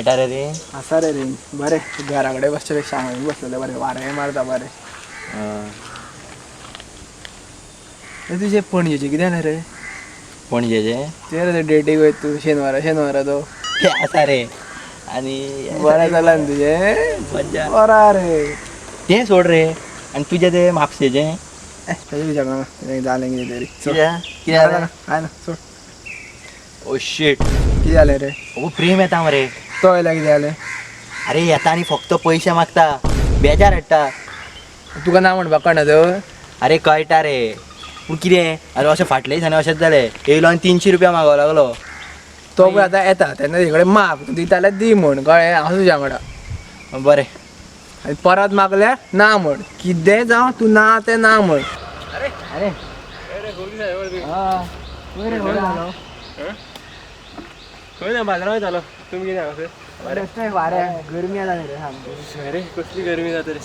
कळटा रे असा रे बरे घराकडे बसल्यापेक्षा आम्ही बसलेले बरे वारे मारता बरे. तुझे पणजेचे कितें जालें रे? पणजेचे ते रे डेटीक वयत तू शेनवारा तो ते आसा रे आणि बरें जालां न्ही तुजें मज्जा बरा रे. ते सोड रे आणि तुझे ते म्हापशेचे ताजे विचारना जालें कितें तरी कितें जालें काय ना सोड. ओ शिट कितें जालें रे? ओ प्रेम येता मरे. तो आयला कितें जालें? अरे येता आणि फक्त पयशे मागता बेजार हाडटा. तुका ना म्हणपाक कळना तर अरे कळटा रे पूण कितें अरे अशें फाटल्या दिसांनी अशेंच जालें येयलो आनी 300 रुपया मागोवं लागलो. तो पळय आतां येता तेन्ना तेजे कडेन माग तूं दिता जाल्यार दी म्हण कळ्ळें हांव तुज्या वांगडा. बरें आनी परत मागल्यार ना म्हण कितें जावं तूं ना तें ना म्हण. अरे अरे खंय ना बाजारांत वयतालो तुमी कितें हांगासर वारे गरमी जाता रे सामकी. अरे कसली गरमी जाता रे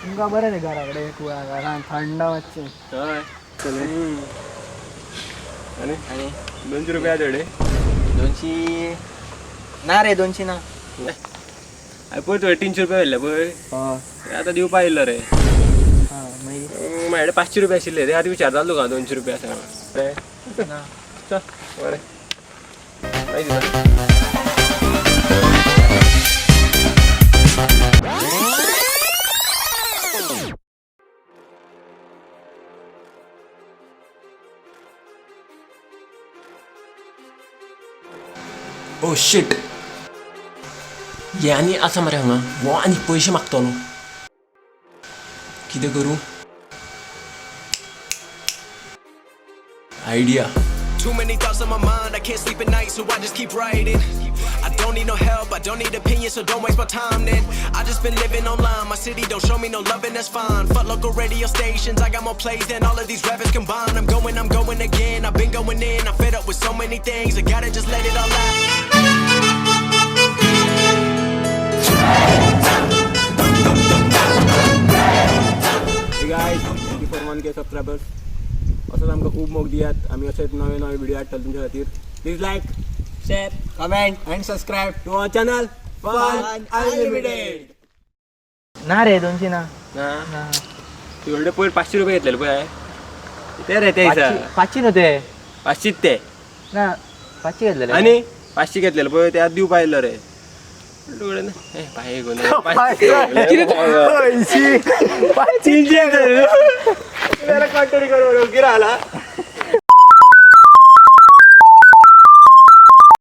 तुमकां बरें रे घरा कडेन घरान थंड मातशें. हय आनी आनी 200 रुपया थोडे 200 ना रे 200 ना. पळय तुवें 300 रुपया व्हेल्ले पळय ते आतां दिवपा येयल्लो रे. मागीर म्हाजे 500 रुपया आशिल्ले ते आतां विचारतालो तुका 200 रुपया सांग बरें ना चल बरें मागीर दिता. ओ शिट हे आनी आसा मरे हांगा हो आनी पयशे मागतलो कितें करूं idea. Too many thoughts on my mind, I can't sleep at night, so I just keep writing. I don't need no help, I don't need opinions, so don't waste my time then. I just been living online, my city don't show me no love and that's fine. Fuck local radio stations, I got more plays than all of these rappers combined. I'm going again, I've been going in, I'm fed up with so many things, I gotta just let it all out. Hey guys, thank you for 1K subscribers. असंच आमकां खूब मोग दियात आमी अशेच नवे नवे video हाडटले तुमच्या खातीर. Please like share comment and subscribe to our channel fun unlimited. ना रे 200 ना. ना तुगेले पयर 500 रुपया घेतलेले पळय ते रे ते दिसा 500 न्हू ते 500 ते ना 500 घेतलेले आनी 500 घेतलेले पळय ते आतां दिवपा येयल्लो रे. तुगेले ना ए पांय घेवन पैसे कंटिन्यू करू कितें जाला